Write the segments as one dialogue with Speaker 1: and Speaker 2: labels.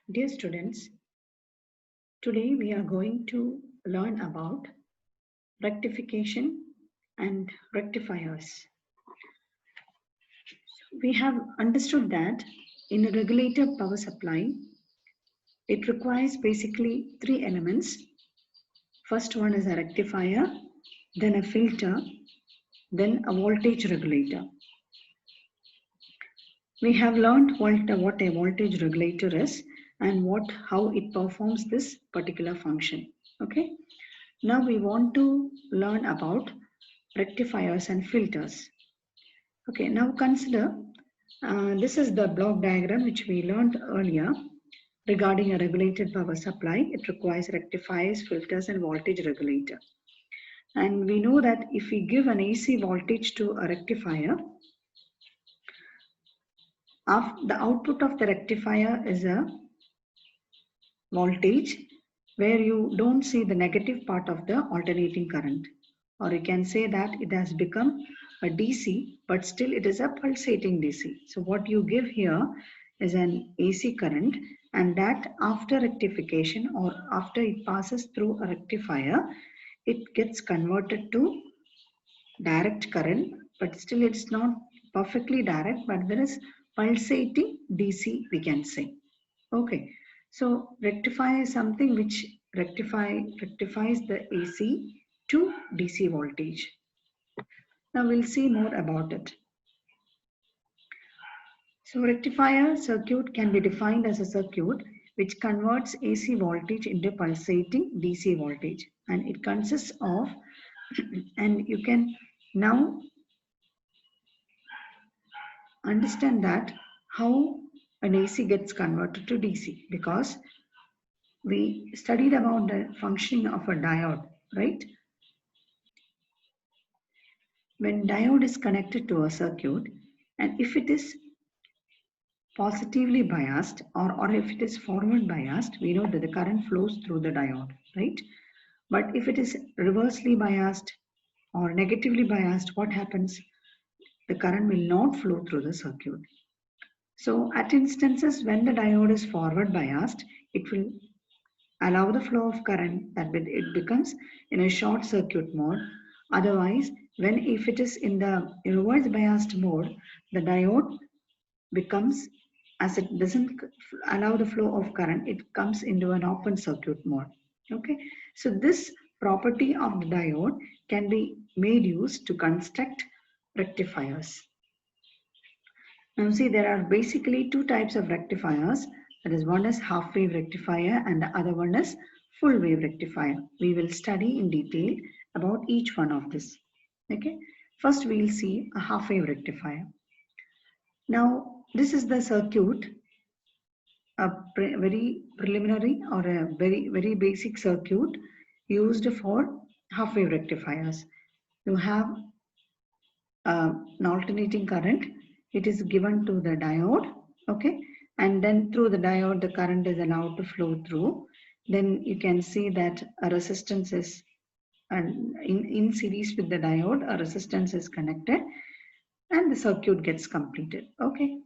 Speaker 1: Dear students, today we are going to learn about rectification and rectifiers. We have understood that in a regulator power supply, it requires basically three elements. First one is a rectifier, then a filter, then a voltage regulator. We have learned what a voltage regulator is and how it performs this particular function. Okay. Now we want to learn about rectifiers and filters. Okay, now consider this is the block diagram which we learned earlier regarding a regulated power supply. It requires rectifiers, filters and voltage regulator. And we know that if we give an AC voltage to a rectifier, the output of the rectifier is a voltage where you don't see the negative part of the alternating current. Or you can say that it has become a DC, but still it is a pulsating DC. So what you give here is an AC current, and that after rectification or after it passes through a rectifier, it gets converted to direct current, but still it's not perfectly direct, but there is pulsating DC, we can say. Okay, so rectifier is something which rectifies the AC to DC voltage. Now we'll see more about it. So rectifier circuit can be defined as a circuit which converts AC voltage into pulsating DC voltage, and it consists of and you can now understand that how an AC gets converted to DC, because we studied about the functioning of a diode, right? When diode is connected to a circuit, and if it is positively biased or if it is forward biased, we know that the current flows through the diode, right? But if it is reversely biased or negatively biased, what happens? The current will not flow through the circuit. So at instances when the diode is forward biased, it will allow the flow of current, that it becomes in a short circuit mode. Otherwise, if it is in the reverse biased mode, the diode becomes, as it doesn't allow the flow of current, it comes into an open circuit mode. Okay, so this property of the diode can be made use to construct rectifiers. Now see, there are basically two types of rectifiers. That is, one is half wave rectifier and the other one is full wave rectifier. We will study in detail about each one of this. Okay, first we will see a half wave rectifier. Now this is the circuit, a very preliminary or a very basic circuit used for half wave rectifiers. You have an alternating current. It is given to the diode, okay, and then through the diode the current is allowed to flow through. Then you can see that a resistance is, and in series with the diode a resistance is connected and the circuit gets completed. Okay,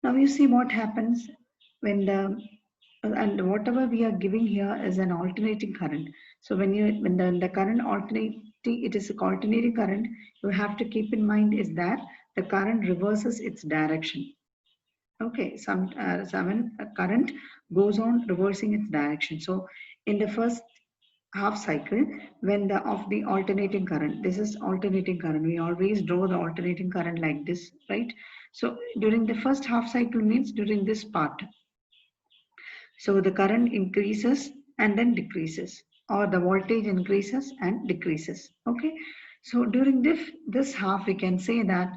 Speaker 1: now you see what happens when and whatever we are giving here is an alternating current. So when the current it is a alternating current, you have to keep in mind is that the current reverses its direction. Okay, some current goes on reversing its direction. So in the first half cycle, when the alternating current, this is alternating current, we always draw the alternating current like this, right? So during the first half cycle means during this part, so the current increases and then decreases, or the voltage increases and decreases. Okay, so during this half we can say that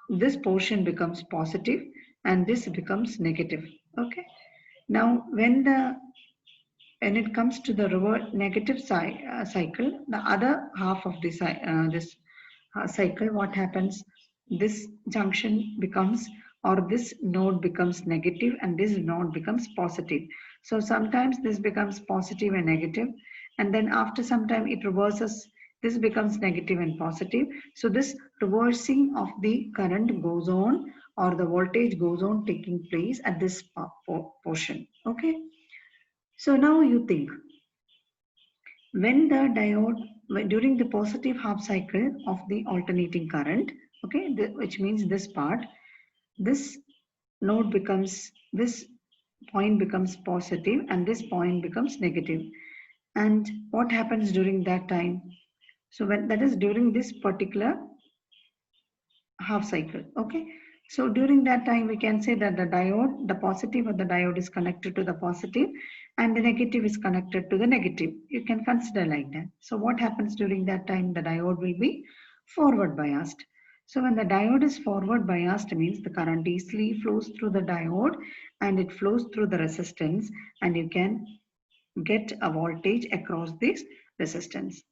Speaker 1: this portion becomes positive and this becomes negative. Okay, now when it comes to the negative cycle, the other half of this cycle, what happens? This junction becomes, or this node becomes negative and this node becomes positive. So sometimes this becomes positive and negative, and then after some time it reverses This becomes negative and positive. So this reversing of the current goes on, or the voltage goes on taking place at this portion. Okay. So now you think, when the diode, during the positive half cycle of the alternating current, okay, which means this part, this node becomes, this point becomes positive and this point becomes negative. And what happens during that time? So when that is during this particular half cycle. Okay. So during that time, we can say that the diode, the positive of the diode is connected to the positive and the negative is connected to the negative. You can consider like that. So what happens during that time? The diode will be forward biased. So when the diode is forward biased, means the current easily flows through the diode and it flows through the resistance, and you can get a voltage across this resistance.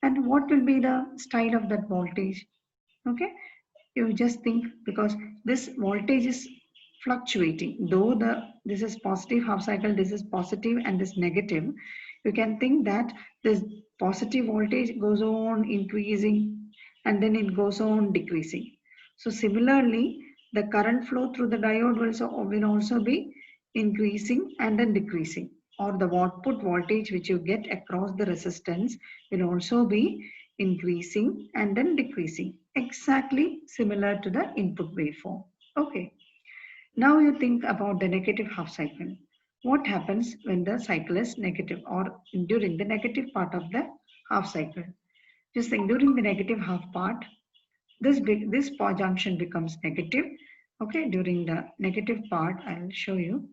Speaker 1: And what will be the style of that voltage? Okay, you just think, because this voltage is fluctuating, though this is positive half cycle, this is positive and this negative, you can think that this positive voltage goes on increasing and then it goes on decreasing. So similarly, the current flow through the diode will also be increasing and then decreasing, or the output voltage which you get across the resistance will also be increasing and then decreasing, exactly similar to the input waveform. Okay. Now you think about the negative half cycle. What happens when the cycle is negative, or during the negative part of the half cycle? Just think, during the negative half part, this junction becomes negative. Okay, during the negative part, I'll show you.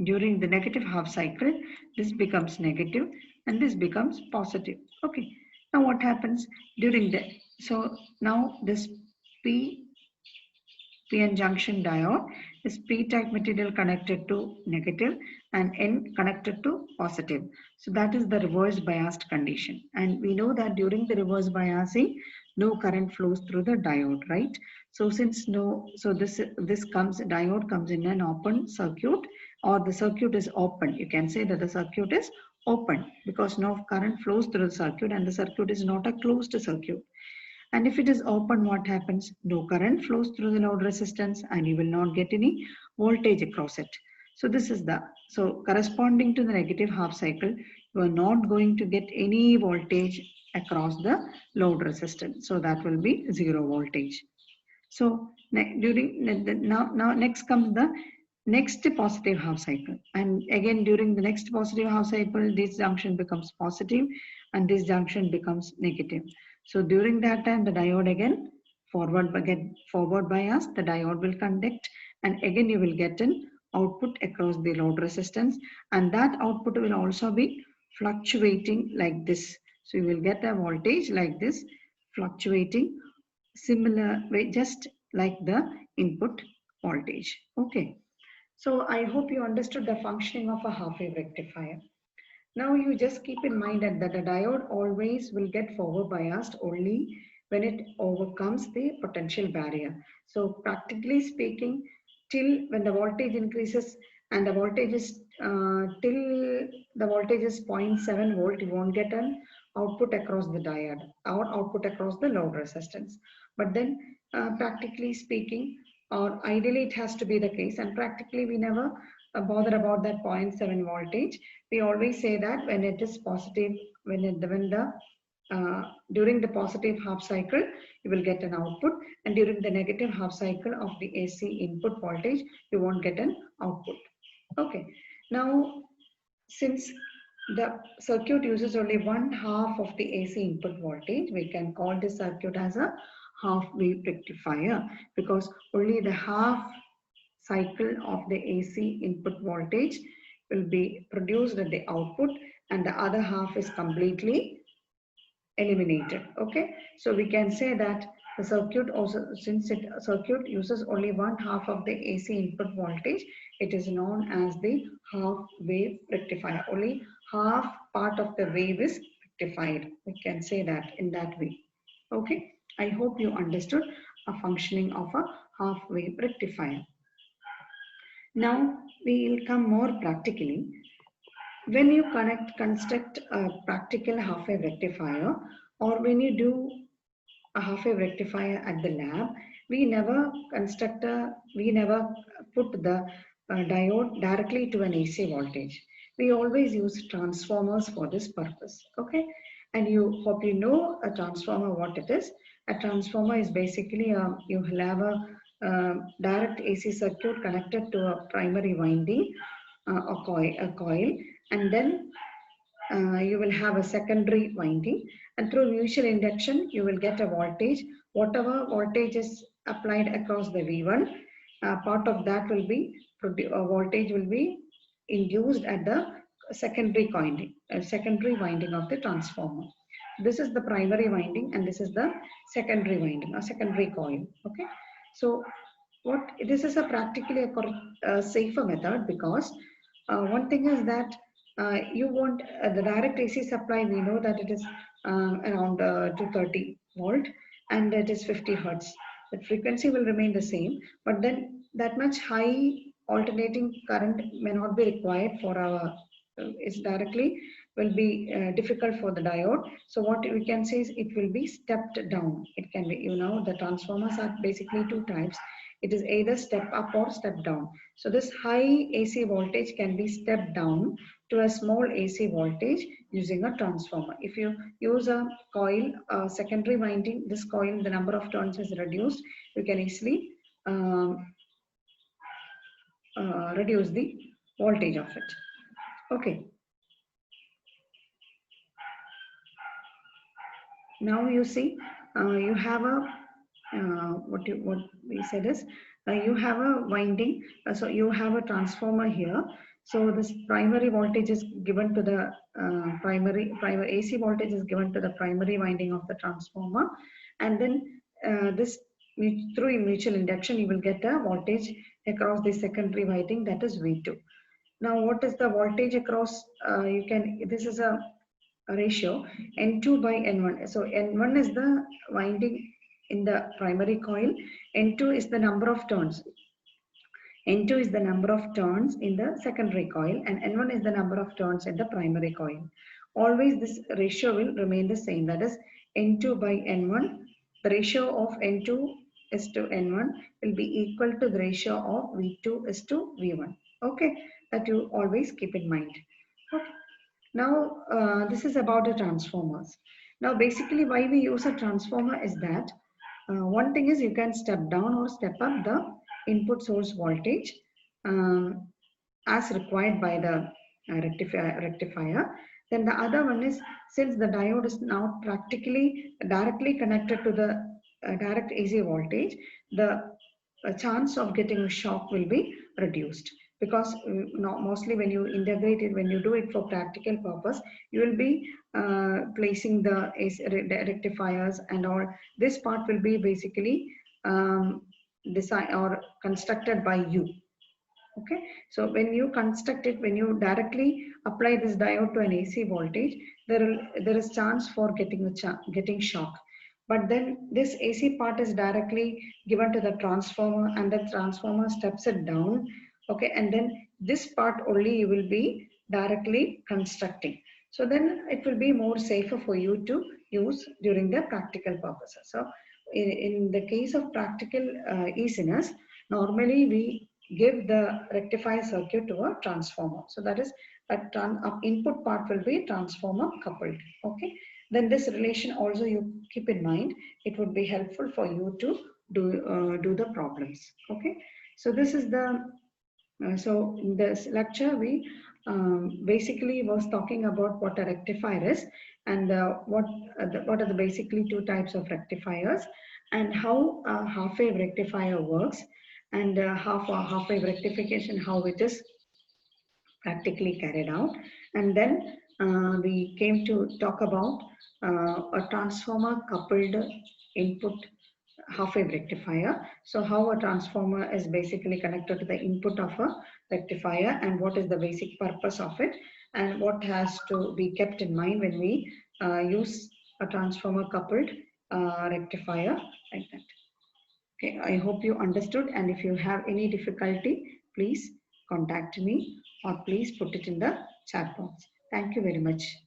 Speaker 1: During the negative half cycle, this becomes negative and this becomes positive. Okay. Now what happens during the, so now this P PN junction diode is P-type material connected to negative and N connected to positive. So that is the reverse biased condition. And we know that during the reverse biasing, no current flows through the diode, right? So since no, so diode comes in an open circuit, or the circuit is open. You can say that the circuit is open because no current flows through the circuit and the circuit is not a closed circuit. And if it is open, what happens? No current flows through the load resistance and you will not get any voltage across it. So this is so corresponding to the negative half cycle, you are not going to get any voltage across the load resistance. So that will be zero voltage. So now next comes the next positive half cycle, and again during the next positive half cycle, this junction becomes positive and this junction becomes negative. So during that time, the diode again forward bias, the diode will conduct, and again you will get an output across the load resistance, and that output will also be fluctuating like this. So you will get a voltage like this, fluctuating similar way, just like the input voltage. Okay. So I hope you understood the functioning of a half-wave rectifier. Now you just keep in mind that the diode always will get forward biased only when it overcomes the potential barrier. So practically speaking, till when the voltage increases and the voltage is till the voltage is zero point 0.7 volt, you won't get an output across the diode or output across the load resistance. But then practically speaking, or ideally it has to be the case, and practically we never bother about that 0.7 voltage. We always say that when it is positive, during the positive half cycle, you will get an output, and during the negative half cycle of the AC input voltage, you won't get an output. Okay. Now, since the circuit uses only one half of the AC input voltage, we can call this circuit as a half-wave rectifier, because only the half cycle of the AC input voltage will be produced at the output and the other half is completely eliminated. Okay, so we can say that the circuit also, since circuit uses only one half of the AC input voltage, it is known as the half wave rectifier. Only half part of the wave is rectified. We can say that in that way. Okay, I hope you understood a functioning of a half wave rectifier. Now we will come more practically. When you construct a practical half-wave rectifier, or when you do a half-wave rectifier at the lab, we never put the diode directly to an AC voltage. We always use transformers for this purpose. Okay, and you hope you know a transformer what it is. A transformer is basically you will have a direct AC circuit connected to a primary winding, a coil, and then you will have a secondary winding, and through mutual induction you will get a voltage. Whatever voltage is applied across the V1, part of that will be voltage will be induced at the secondary winding of the transformer. This is the primary winding and this is the secondary winding or secondary coil. Okay, so what this is a practically a safer method, because one thing is that you want the direct AC supply. We know that it is around 230 volt and it is 50 hertz. The frequency will remain the same, but then that much high alternating current may not be required for our is directly will be difficult for the diode. So what we can say is it will be stepped down. It can be, the transformers are basically two types. It is either step up or step down. So this high AC voltage can be stepped down to a small AC voltage using a transformer. If you use a coil, secondary winding, this coil, the number of turns is reduced. You can easily reduce the voltage of it. Okay. Now you see, you have a what we said is you have a winding. So you have a transformer here. So this primary voltage is given to the primary AC voltage is given to the primary winding of the transformer, and then this through mutual induction you will get a voltage across the secondary winding, that is V2. Now what is the voltage across? This is a ratio N2 by N1. So N1 is the winding in the primary coil, N2 is the number of turns. N2 is the number of turns in the secondary coil and N1 is the number of turns in the primary coil. Always this ratio will remain the same, that is N2 by N1. The ratio of N2 is to N1 will be equal to the ratio of V2 is to V1. Okay, that you always keep in mind. Okay. Now, this is about the transformers. Now, basically why we use a transformer is that one thing is you can step down or step up the input source voltage as required by the rectifier. Then the other one is, since the diode is now practically directly connected to the direct AC voltage, the chance of getting a shock will be reduced, because mostly when you integrate it, when you do it for practical purpose, you will be placing the rectifiers and all. This part will be basically designed or constructed by you. Okay, so when you construct it, when you directly apply this diode to an AC voltage, there is chance for getting shock. But then this AC part is directly given to the transformer and the transformer steps it down. Okay, and then this part only you will be directly constructing. So then it will be more safer for you to use during the practical purposes. So in the case of practical easiness, normally we give the rectifier circuit to a transformer. So that is input part will be transformer coupled. Okay. Then this relation also you keep in mind. It would be helpful for you to do the problems. Okay. So this is the so in this lecture we basically was talking about what a rectifier is and what are the basically two types of rectifiers and how a half-wave rectifier works, and half-wave rectification, how it is practically carried out. And then we came to talk about a transformer coupled input half-wave rectifier. So how a transformer is basically connected to the input of a rectifier and what is the basic purpose of it and what has to be kept in mind when we use a transformer coupled rectifier like that. Okay, I hope you understood, and if you have any difficulty, please contact me or please put it in the chat box. Thank you very much.